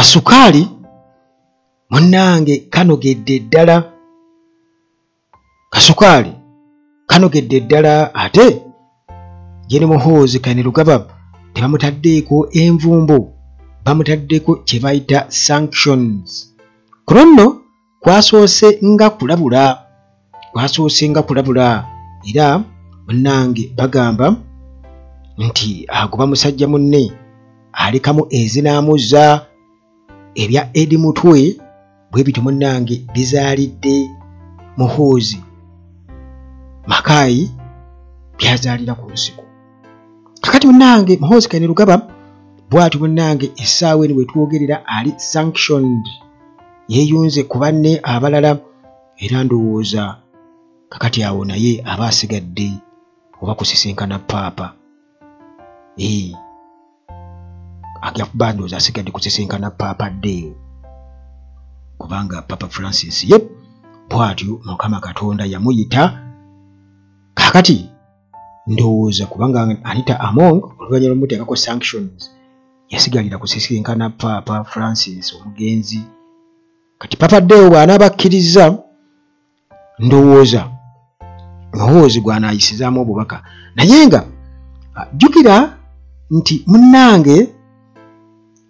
Kasukaali munnange kanogedde ddala. Kasukaali kanogedde ddala ate Jene Muhoozi Kainerugaba tebamutaddeeko envumbo, bamutaddeko kye bayita sanctions. Kuno nno kwasoose nga kulabula era munnange bagamba nti agoba musajja munne alekamu ezinaamuza ebya Edi Mutwe bwe bityo munnange bizaalidde Muhoozi Makayi byazaalira ku nsiko. Kakati munnange Muhoozi Kainerugaba bw'ati munnange essaawa eno wetwogerera ali sanctioned, yeeyunze ku banne abalala era ndowooza kakati awo naye aba asigadde oba kusisinkana paapa. Ajja kuba ndowooza asigadde kusisinkana paapa ddeewo kubanga Papa Francis ye bw'atyo Mukama Katonda yamuyita. Kakati ndowooza kubanga Anita Among oluvannyuma lw'omuteekako sanctions yasigalira kusisinkana Papa Francis omugenzi. Kati Papa ddeewo bw'anaabakkiriza ndowooza Muhoozi gw'anaayisizaamu obubaka. Naye nga jjukira nti munnange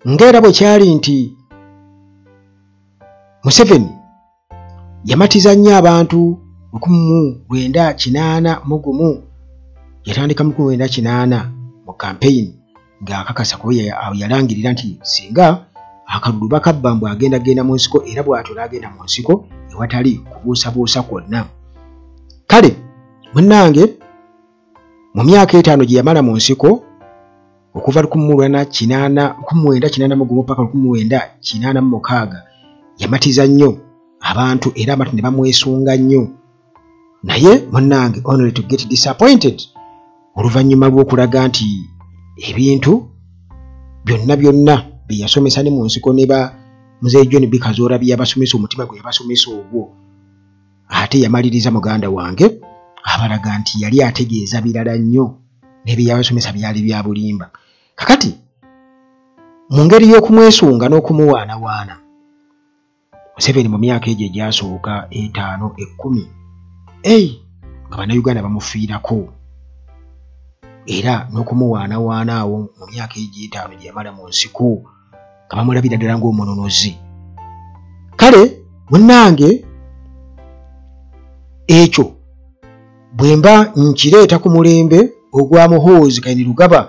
ng'era bwe kyali nti Museveni yamatiza nnyo abantu 1981 yatandika 1980 mu campaign ng'akakasa kuba yalangirira nti singa akalulu bakabba mbw agenda mu nsiko era bw'atyo n'agenda mu nsiko ewatali kubuusabuusa kwonna. Kale munnange mu myaka 5 gye yamala mu nsiko okuva 1981 paka 1986 yamatiza nnyo abantu era abantu ne bamwesunga nnyo. Naye munnange only to get disappointed oluvannyuma lw'okulaga nti ebintu byonna bye yasomesa ne mu nsiko ne ba Mzee John Bikazoora bye yabasomesa omutima gwe yabasomesa ogwo ate yamaliriza muganda wange abalaga nti yali ategeeza birala nnyo n'ebye yabasomesa byali bya bulimba. Kakati mu ngeri y'okumwesunga n'okumuwaanawaana Museveni mu myaka egyo egyasooka 5, 10 nga bannayuganda bamufiirako era n'okumuwaanawaana awo mu myaka egyo 5 gye yamala mu nsiko nga bamulabira ddala ng'omunonozi. Kale munnange ekyo bwe mba nkireeta ku mulembe ogwa Muhoozi Kainerugaba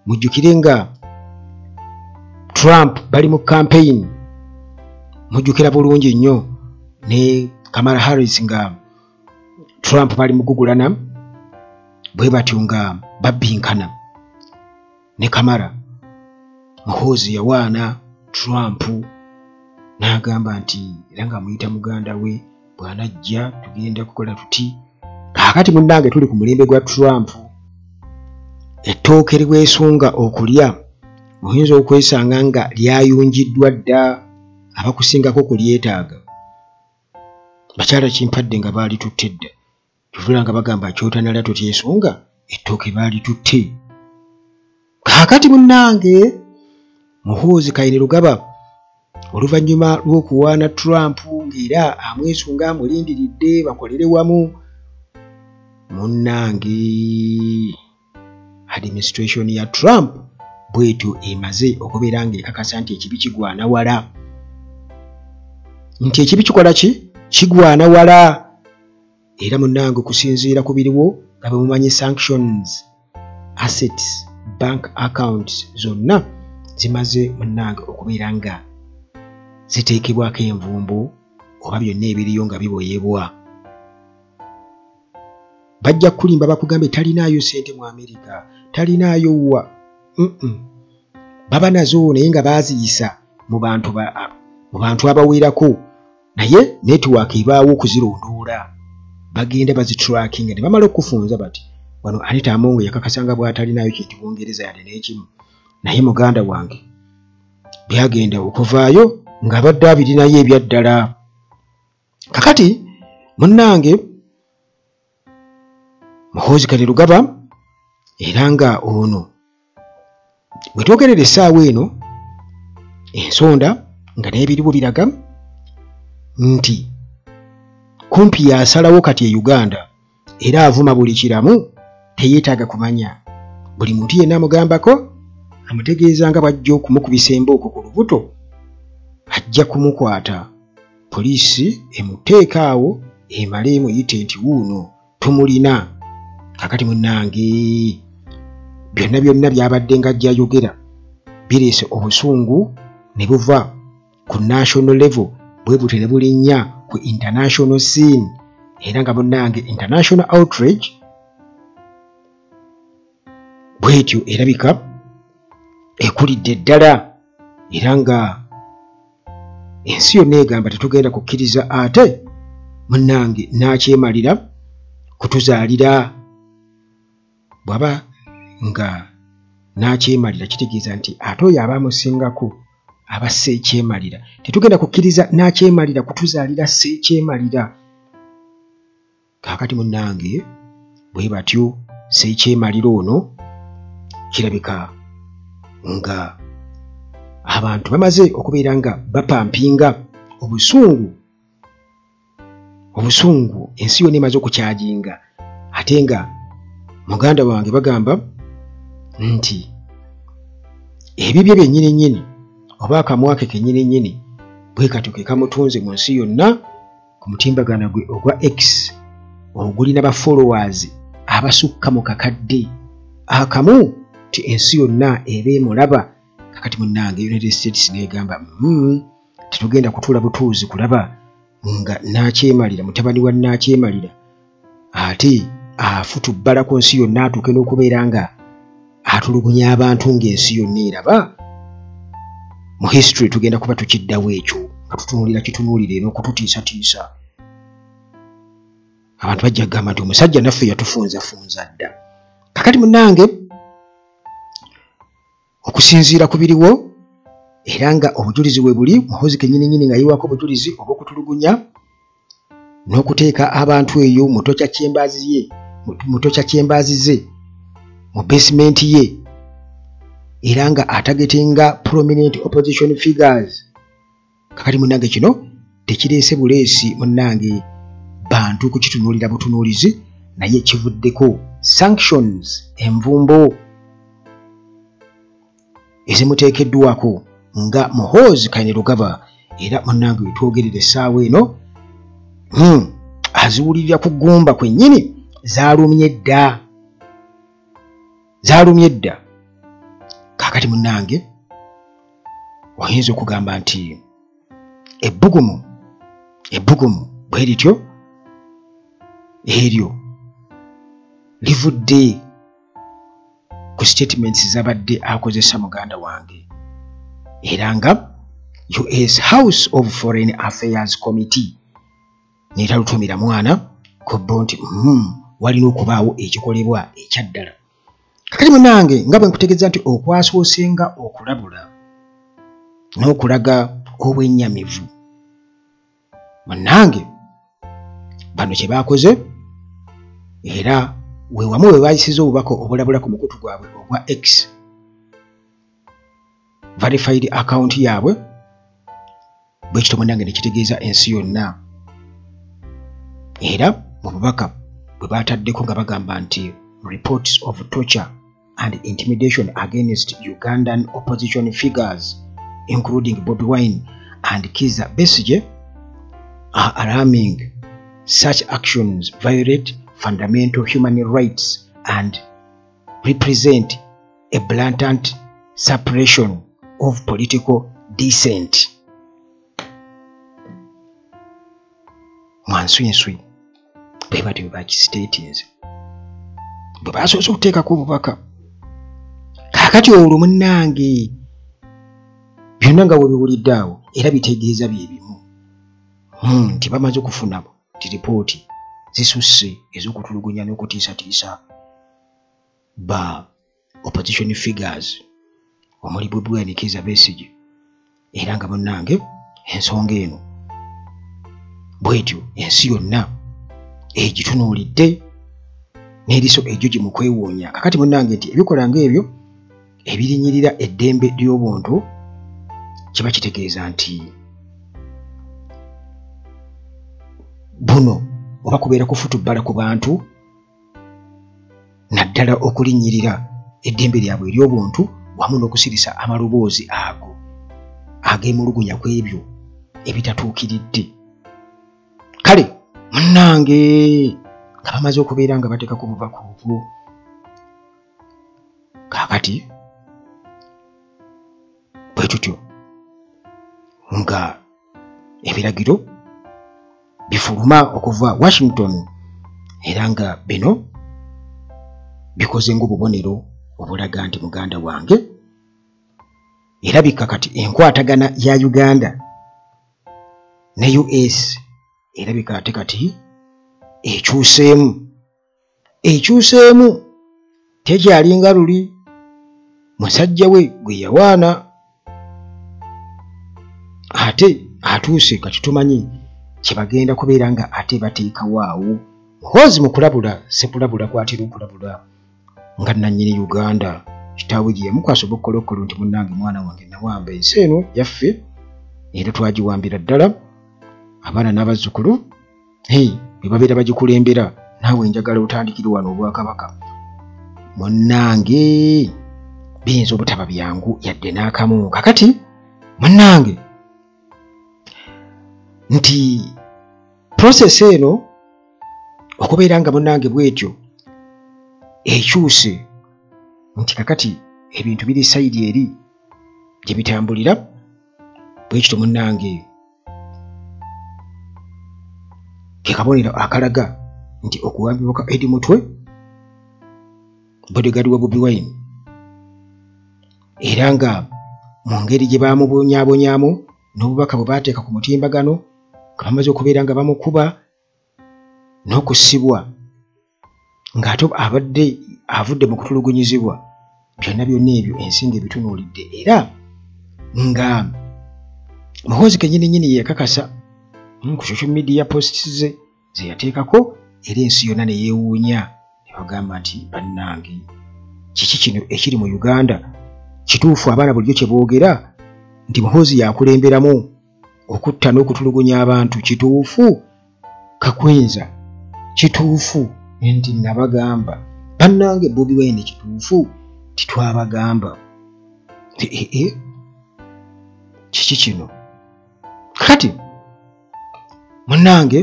mujjukire nga Trump bali mu campaign, mujjukira bulungi nnyo ne Kamala Harris nga Trump bali mu gugulana bwe batyo nga babbinkana ne Kamala. Muhoozi yawaana Trump n'agamba nti era ng'amuyita muganda we bw'anajja tugenda kukola tuti. Kakati munnange tuli ku mulembe gwa Trump, ettooke liweesunga okulya muyinza okwesanga nga lyayungiddwa dda abakusingako kulyetaaga. Bakyala kimpadde nga baali tutte dda tuvula nga bagamba kyotanala totyesunga ettooke baali tutte. Kakati munnange Muhoozi Kainerugaba oluvannyuma lw'okuwaana Trump ng'era amwesunga amulindiridde bakolere wamu munnange administration ya Trump bwetyo emaze okubeera ng'ekakasa nti ekibi kigwana wala, nti ekibi kikola ki kigwana wala. Era munnange okusinziira ku biriwo nga bemumanyi sanctions assets bank accounts zonna zimaze munnange okubeera nga ziteekebwako envumbo oba byonna ebiriyo nga biboyebwa. Bajja kulimba bakugambe talinaayo sente mu Amerika, talinaayo wa baba nazo naye nga baaziyisa mu bantu abawerako, naye network ebaawo okuzirondoola bagenda bazitrackinga ne bamala okufunza bati wano Anita Among yakakasanga bw'atalinayo kintu Bungereza yadde n'ekimu, naye muganda wange byagenda okuvaayo ng'abadde abirinayo ebyaddala. Kakati munnange Muhoozi Kainerugaba era nga ono bwe twogerera essaawa eno ensonda nga naye biriwo biraga nti kumpi yasalawo kati e Uganda era avuma buli kiramu teyeetaaga kumanya buli muntu yenna amugambako amutegeeza nga bw'ajja okumukubisa embooko ku lubuto ajja kumukwata poliisi emuteeka awo emale emuyite nti wuuno tumulina. Kakati munnange byonna byonna byabadde nga ajjayogera bireese obusungu ne buva ku national level bwe bute ne bulinnya ku international scene era nga munnange international outrage bwetyo erabika ekulidde ddala era nga ensi yonna egamba tetugenda kukkiriza ate munnange n'akyemalira kutuzaalira. Bw'aba nga n'akyemalira kitegeeza nti ate oyo aba amusingako aba seekyemalira. Tetugenda kukkiriza n'akyemalira kutuzaalira seekyemalira. Kaakati munnange bwe batyo seekyemalira ono kirabika nga abantu bamaze okubeera nga bapampinga obusungu ensi yonna emaze okukyajinga ate nga muganda wange bagamba nti ebibye byennyini nnyini oba akamwake kennyini nnyini bwe katyo ke kamutunze mu nsi yonna ku mutimbagano gwe ogwa X ogulina ba followers abasukka mu kakadde akamu ti ensi yonna eba emulaba. Kakati munnange United States negamba tetugenda kutuula butuuzi kulaba nga n'akyemalira mutabani wa n'akyemalira ate afutubbala ku nsi yonna atuuke n'okubeera nga atulugunya abantu ng'ensi yonna eraba. Mu history tugenda kuba tukiddawo ekyo nga tutunuulira kitunuulire n'okututiisatiisa. Abantu bajja kugamba nti omusajja naffe yatufunzafunza dda. Kakati munnange okusinziira ku biriwo era nga obujulizi bwe buli muhozi kennyini nnyini nga yiwako obujulizi obw'okutulugunya n'okuteeka abantu eyo mu tokya kyembaazi ze mu basement ye era nga atagetenga prominent opposition figures. Kakati munnange kino tekireese buleesi munnange bantu kukitunuulira butunuulizi naye kivuddeko sanctions envumbo ezimuteekeddwako nga Muhoozi Kainerugaba era munnange wetwogerera essaawa eno aziwulirira ku ggumba kwennyini zaalumye dda. Kaakati munnange oyinza okugamba nti ebbugumu bwe lityo eryo livudde ku statements zabadde akozesa muganda wange era nga US House of Foreign Affairs Committee n'etalutumira mwana kubbo nti walina okubaawo ekikolebwa ekyaddala. Kakati munnange nga bwe nkutegeeza nti okwasoosenga okulabula n'okulaga obwennyamivu munnange bano kye baakoze era weewamu we baayisiza obubaka obulabula ku mukutu gwabwe ogwa X verified account yaabwe bwe kityo munnange ne kitegeeza ensi yonna era mu bubaka bwe baataddeko nga bagamba nti reports of torture and intimidation against Ugandan opposition figures including Bobi Wine and Kizza Besigye are alarming. Such actions violate fundamental human rights and represent a blatant suppression of political dissent. Mwanswinswi bwe bati bwe bakistatinze bwe basoose okuteekako obubaka. Kaakati olwo munnange byonna nga webiwulidde awo era bitegeeza bye bimu nti bamaze okufuna ti ripooti zisusse ez'okutulugunya n'okutiisatiisa ba opposition figures omuli Bobi Wine, Kizza Besigye era nga munnange ensonga eno bwetyo ensi yonna egitunuulidde n'eriso egyo gye mu kwewuunya. Kakati munnange nti ebikola ng'ebyo ebirinyirira eddembe ly'obuntu kiba kitegeeza nti buno oba kubeera kufutubbala ku bantu naddala okulinnyirira eddembe lyabwe ery'obuntu wamu n'okusirisa amaloboozi ago ag'emulugunya ku ebyo ebitatuukiridde. Kale munnange nga bamaze okubeera nga bateeka ku bubaka obwo, kaakati bwe tutyo nga ebiragiro bifuluma okuva Washington era nga bino bikoze ng'obubonero obulaga nti muganda wange erabika kati enkwatagana ya Uganda ne US erabika ate kati ekyuseemu tekyalinga luli musajja we gwe yawaana ate atuuse kati tumanyi kyebagenda kubeera nga ate bateekawaawo muhoozi mu kulabula sekulabula kwatira okulabula nga nannyini Uganda kitaawe gye yamukwasa obukkolokolo nti munnange mwana wange nawamba ensi eno yaffe era twagiwambira ddala abaana n'abazzukulu bwe babeera bagikulembera naawe njagala otandikire wano obwakabaka munnange biyinza obutaba byangu yadde n'akamu. Kakati munnange nti process eno okubeera nga munnange bwetyo ekyuse nti kakati ebintu biri sayidi eri gye bitambulira bwekito munnange ke kabonero akalaga nti okuwambibwa kwa Eddie Mutwe bodyguard wa Bobi Wine era nga mu ngeri gye bamubonyaabonyaamu n'obubaka bwe baateeka ku mutimbagano nga bamaze okubeera nga bamukuba n'okusibwa ng'ate abadde avudde mu kutulugunyizibwa byonna byonna ebyo ensinga ebitunuulidde era nga muhoozi kennyini yeekakasa ku social media posts ze yateekako era ensi yonna ne yeewuunya ne bagamba nti bannange kiki kino ekiri mu Uganda kituufu abaana bulijjo kye boogera nti muhoozi yakulemberamu okutta n'okutulugunya abantu kituufu kakwenza kituufu nti nabagamba bannange Bobi Wine kituufu titwabagamba kiki kino kati munnange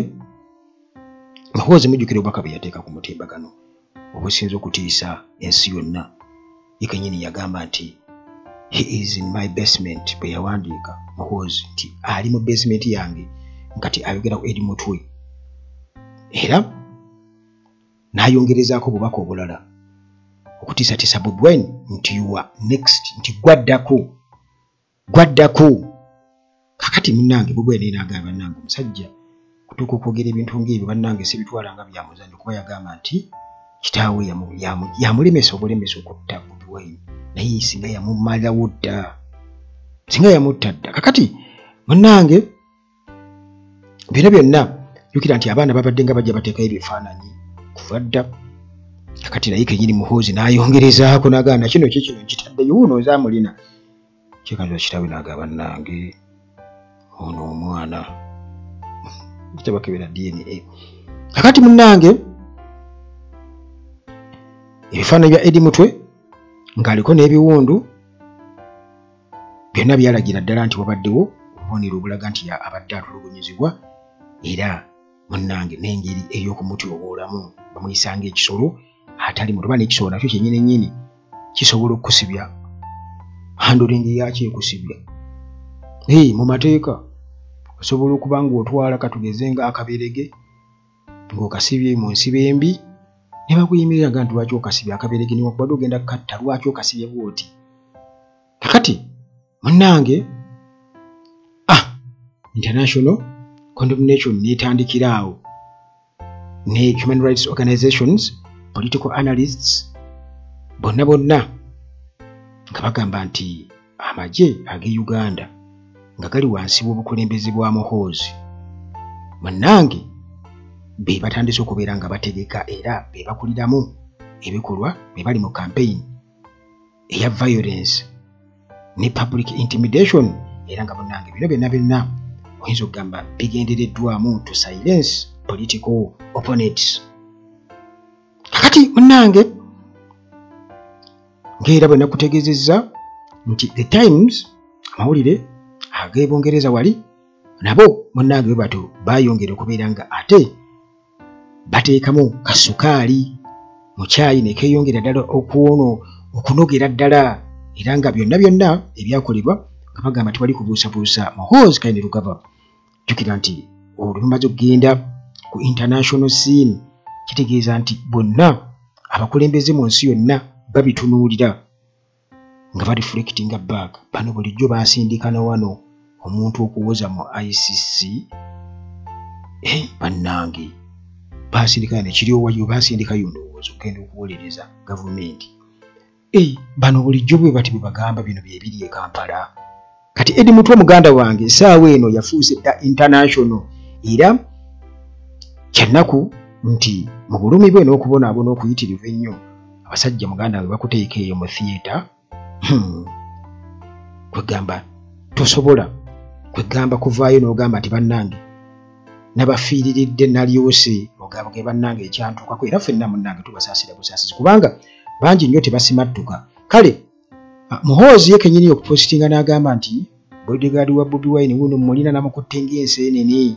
muhoozi mujjukire obubaka bwe yateeka ku mutimbagano obusinza okutiisa ensi yonna ye kennyini yagamba nti he is in my basement bwe yawandiika muhoozi nti ali mu basement yange nkati ayogera ku Eddie Mutwe era n'ayongerezaako obubaka obulala okutiisatiisa Bobi Wine nti you are next nti gwaddako kakati munnange Bobi Wine n'agamba bannange omusajja kutuuka okwogera ebintu ng'ebyo bannange sibitwala nga byamuzanyo kuba yagamba nti kitaawe yamulemesa obulemesa okutta Bobi Wine naye singa yamumalawo dda singa yamutta dda kakati munnange bino byonna jjukira nti abaana babadde nga bajja bateekayo ebifaananyi kuva dda kakati naye kennyini muhoozi n'ayongerezaako n'agamba kino kikino nkitaddeyo wuuno ozaamulina kyekaza kitaawe n'agamba bannange ono omwana kitabakebera DNA kakati munnange ebifaananyi bya Eddie Mutwe ng'aliko n'ebiwundu byonna byalagira ddala nti wabaddewo obubonero obulaga nti abadde atulugunyizibwa era munnange n'engeri ey'okumutyoboola obulamu bamuyisanga ekisolo atali mutoba n'ekisolo nakyo kyennyini kisobola okukusibya handolingi yakyo ekusibya mu mateeka osobola okuba ng'otwala katugeze nga akaberege ng'okasibye mu nsibo embi ne bakuyimirira nga nti lwaki okasibye akaberege niwakubadde ogenda kukatta lwaki okasibye bwoti kakati munnange international condemnation neetandikira awo ne human rights organizations political analysts bonna nga bagamba nti amagye ag'e Uganda nga gali wansi w'obukulembeze bwa muhoozi munnange be batandise okubeera nga bategeka era be bakuliramu ebikolwa be bali mu campaign eya violence ne public intimidation era nga munnange bino byonna oyinza okugamba bigendereddwamu to silence political opponents. Kakati munnange ng'era bwe nakutegeezezza nti the Times amawulire ag'Ebungereza wali nabo munnange bwe bato baayongera okubeera nga ate bateekamu kasukaali mu kyayi ne keeyongera ddala okunogera ddala era nga byonna ebyakolebwa nga bagamba nti wali kubuusabuusa Muhoozi Kainerugaba. Jjukira nti olwo lumaze okugenda ku international scene kitegeeza nti bonna abakulembeze mu nsi yonna babitunuulira nga bareflectinga back. Bano bulijjo baasindika na wano omuntu okuwoza mu ICC bannange baasindika nekiriowayo baasindikayo ndowooza okugenda okuwolereza gavumenti. Bano bulijjo bwe bati bwe bagamba bino byebiri e Kampala. Kati Eddie Mutwe muganda wange essaawa eno yafuuse international era kyannaku nti mu bulumi bwe n'okubonaabona okuyitirivu ennyo abasajja muganda we bakuteeka eyo mu theatre kwegamba tosobola kwegamba kuvaayo n'ogamba nti bannange nabafiiriridde nalyose ogabage bannange ekyantuukako era ffenna munnange tubasaasira busaasizi kubanga bangi nnyo tebasimattuka. Kale Muhoozi ye kennyini okupositinga n'agamba nti bodyguard wa Bobi Wine wuno mulina namukutte ng'enseenene.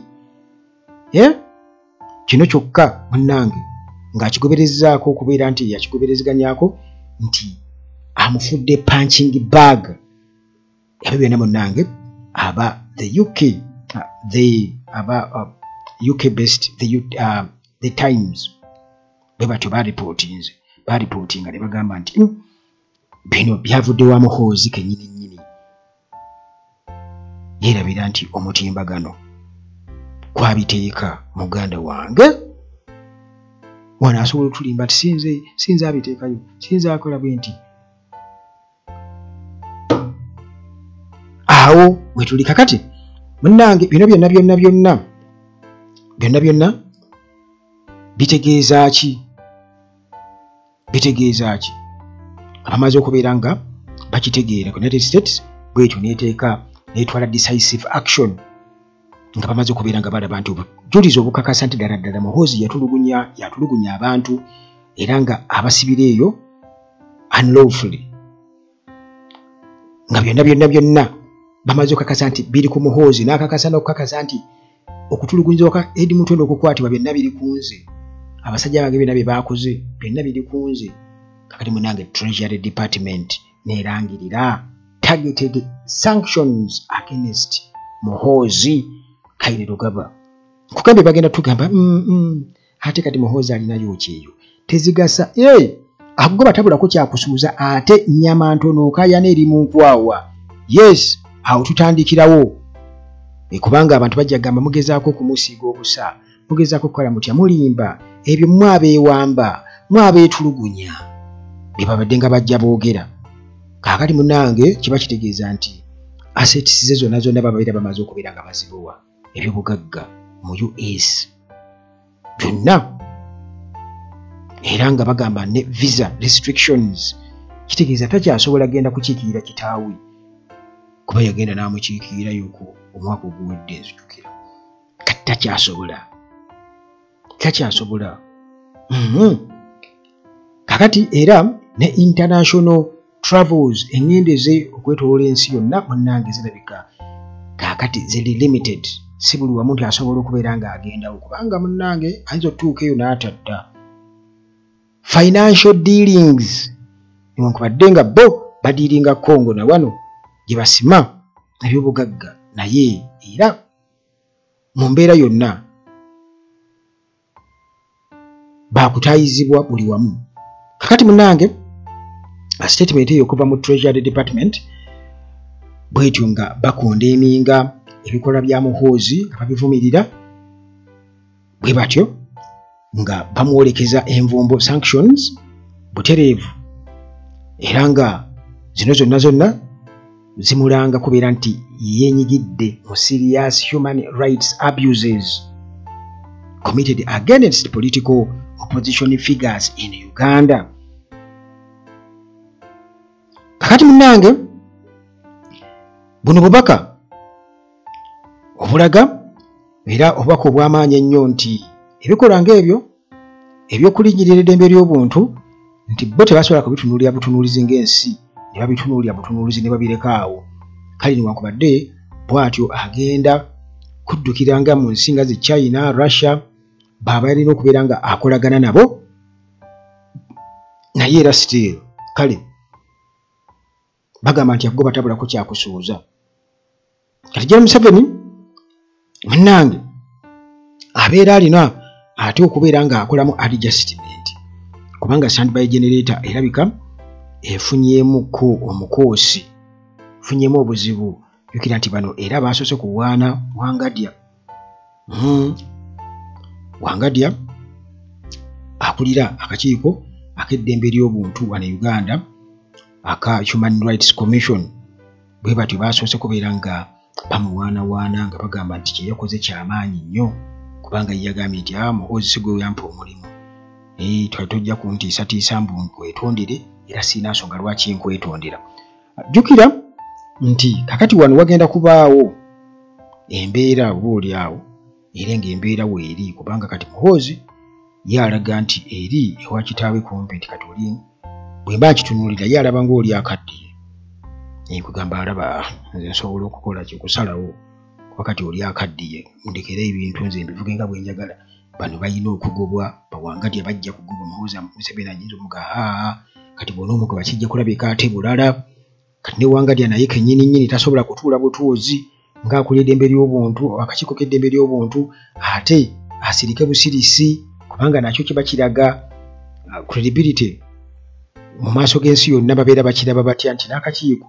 Kino kyokka munnange ng'akigoberezzaako okubeera nti yakigoberezeganyako nti amufudde punching bag. Ebyo byonna munnange aba the UK based the Times bwe batyo baripootinga ne bagamba nti bino byavudde wa Muhoozi kennyini nnyini yeerabira nti omutimbagano kwabiteeka muganda wange wano asobola okutulimba nti sinze abiteekayo sinze akola bwe nti awo wetuli kakati munnange bino byonna bitegeeza ki abamaze okubeera nga bakitegeera ku United States bwetyo neetwala decisive action nga bamaze okubeera nga balaba nti obujulizi obukakasa nti ddala Muhoozi yatulugunya abantu era nga abasibira eyo unlawfully nga byonna bamaze okukakasa nti biri ku Muhoozi n'akakasa n'okukakasa nti okutulugunyiza kwa Eddie Mutwe okukwatibwa byonna biri ku nze abasajja bange byonna bye baakoze byonna biri ku nze. Kakati munnange Treasury Department neerangirira targeted sanctions against Muhoozi Kainerugaba. Kukambe bagenda tugamba ate kati Muhoozi alinayo kyeyo tezigasa agoba tabulako kyakusuuza ate nnyama ntono okaya n'eri mu nkwawa. Yes, awo tutandikirawo kubanga abantu bajja gamba mugezaako okumusiiga obusa mugezaako okukola mutya mulimba ebyo mwabeewamba mwabeetulugunya bye babadde nga bajja boogera. Kaakati munnange kiba kitegeeza nti assets ze zonna bababeera bamaze okubeera nga bazibuwa ebyobugagga mu US byonna era nga bagamba ne visa restrictions kitegeeza takyasobola genda kukiikirira kitaawe kuba yagenda n'amukiikirirayo ku omwaka oguwedde nzijukira kati takyasobola kakati era ne international travels engendeze okwetoloola ensi yonna munnange zirabika kaakati ziri limited si buli wamu nti asobola okubeera ng'agendawo kubanga munnange ayinza okutuuka eyo n'atadda financial dealings newankubadde nga bo badiiringa Congo na wano gye basima ebyobugagga naye era mu mbeera yonna baakutaayizibwa buli wamu. Kakati munnange statement eyo okuva mu Treasury Department bwetyo nga bakondeeminga ebikolwa bya Muhoozi nga babivumirira bwe batyo nga bamuwolekeza envumbo sanctions butereevu era nga zino zonna zimulanga kubeera nti yeenyigidde mu serious human rights abuses committed against political opposition figures in Uganda. Kakati munnange buno bubaka obulaga era obubaka obw'amaanyi ennyo nti ebikola ng'ebyo ebyokulinnyirira eddembe ly'obuntu nti bo tebasobola kubitunuulira butunuulizi ng'ensi ne babitunuulira butunuulizi ne babireka awo. Kale newankubadde bw'atyo agenda kuddukira nga mu nsi nga zi China, Russia baba yalina okubeera nga akolagana nabo, naye era still kale bagamba nti ago batabulako kyakusuuza. Kati General Museveni munnange abeera alina ate okubeera nga akolamu adjustment, kubanga standby generator erabika efunyeemuko omukoosi, efunyeemu obuzibu. Jukira nti bano era basoose kuwaana Wangadya. Wangadya akulira akakiiko ak'eddembe ly'obuntu wano Uganda aka Human Rights Commission, bwe batyo basoose kubeera nga bamuwaanawaana nga bagamba nti kye yakoze kyamaanyi nnyo, kubanga yagambye nti Muhoozi si gwe yampa omulimu, twali tojja kuntiisatiisa mbu nkwetondere era siina nsonga lwaki nkwetondera. Jjukira nti kakati wano wagenda kubaawo embeera obooli awo era ng'embeera weeri, kubanga kati Muhoozi ye alaga nti eri ewa kitaawe kumpi nti kati oli bwe mba nkitunuulira ye alaba ng'oli akaddiye. Kugamba alaba nze nsobola okukola kikusalawo kuba kati oli akaddiye, ndekere ebintu nze mbivuge nga bwe njagala. Bano balina okugobwa, Bawangadya bajja kugobwa. Muhoozi Museveni ayinza omuga kati bw'ona omugoba kijja kulabika ate bulala. Kati ne Wangadya naye kennyini nnyini tasobola kutuula butuuzi ng'akulira eddembe ly'obuntu, akakiiko k'eddembe ly'obuntu, ate asirike busirisi, kubanga nakyo kiba kiraga credibility mu maaso g'ensi yonna. Babeera bakiraba batya nti n'akakiiko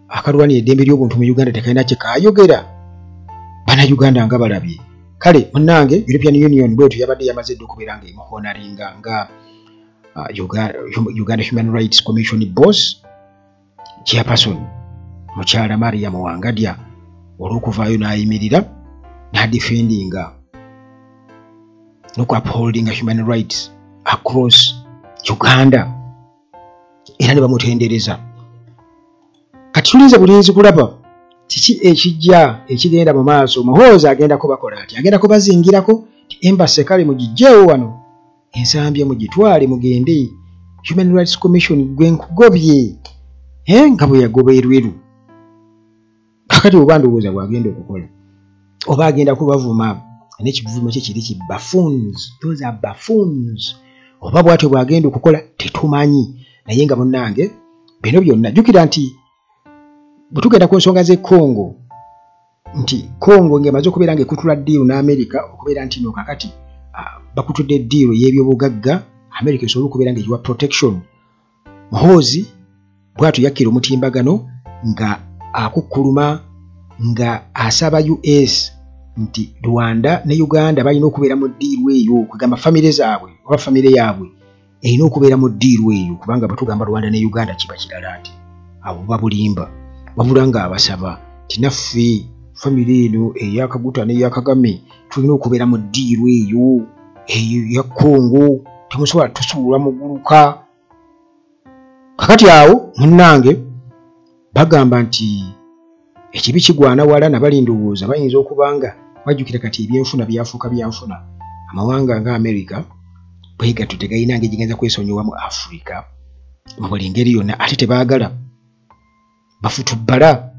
akalwanira eddembe ly'obuntu mu Uganda tekalina kye kaayogera, bannayuganda nga balabye. Kale munnange European Union bwetyo yabadde yamaze dde okubeera nga emuhoonalinga nga Uganda Human Rights Commission boss chairperson mukyala Mariam Wangadya olw'okuvaayo n'ayimirira n'adefendinga n'okuupholdinga human rights across Uganda era ne bamutendereza. Kati tulinze bulinzi kulaba kiki ekijja ekigenda mu maaso. Muhoozi agenda kubakola ati, agenda kubazingirako embassy kale mugijjeewo wano, ensambye mugitwale mugende. Human Rights Commission gwe nkugobye nga bwe yagoba erweru. Kakati oba ndowooza bw'agenda okukola oba agenda kubavuma n'ekivumo kye kiri ki buffoons, those are buffoons. Oba bw'atyo bw'agenda okukola tetumanyi, naye nga munnange bino byonna jjukira nti bwe tugenda ku nsonga z'e Congo, nti Congo ng'emaze okubeera ng'ekutula ddiiru n'Amerika okubeera nti no kakati bakutudde eddiiru y'ebyobugagga, America esobola okubeera ng'egiwa protection. Muhoozi bw'atyo yakkira omutimbagano nga akukkuluma nga asaba US nti Rwanda ne Uganda balina okubeera mu ddiiru eyo, kugamba famire zaabwe oba famire yaabwe erina okubeera mu ddiiru eyo, kubanga bwe tugamba Rwanda ne Uganda kiba kirala nti abo babulimba. Wabula ng'abasaba nti naffe famire eno eya Kaguta n'eya Kagame tulina okubeera mu ddiiru eyo ya Congo, temusobola tusuula muguluka. Kakati awo munnange bagamba nti ekibi kigwana wala nabalindowooza bayinza okuba nga bajjukira kati ebyenfuna byafuuka byanfuna. Amawanga nga America bwegatto tegalina ng'egigenza kwesonyiwa mu Africa mu buli ngeri yonna, ate tebaagala bafutubbala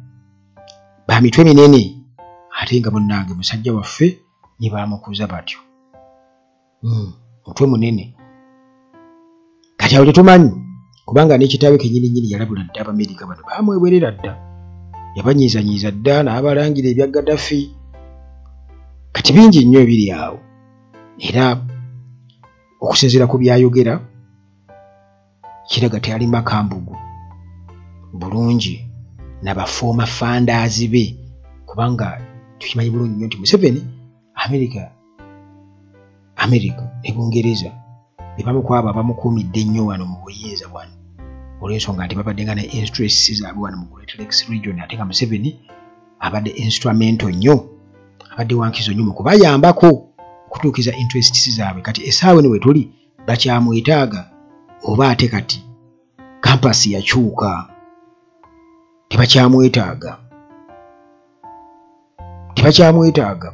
ba mitwe minene, ate nga munnange musajja waffe ne bamukuza batyo mutwe munene. Kati awo tetumanyi kubanga n'ekitaawe kennyini yalabula dda Abamerika bano bamwewerera dda, yabanyiizanyiiza dda n'abalangira ebya Gaddafi. Kati bingi nnyo ebiri awo, era okusinziira ku byayogera kiraga teyali makambugu bulungi n'abafooma funders be, kubanga tukimanyi bulungi nnyo nti Museveni America ne Bungereza ne bamukwaba abamukuumidde nnyo wano mu buyinza wano olw'ensonga nti babadde nga ne interests zaabwe wano mu Great Lakes region, ate nga Museveni abadde instrumental nnyo, abadde wankizo nnyo mu kubayambako okutuukiza interests zaabwe. Kati essaawa ne we tuli bakyamwetaaga, oba ate kati kampasi yakyuka tebakyamwetaaga. tebakyamwetaaga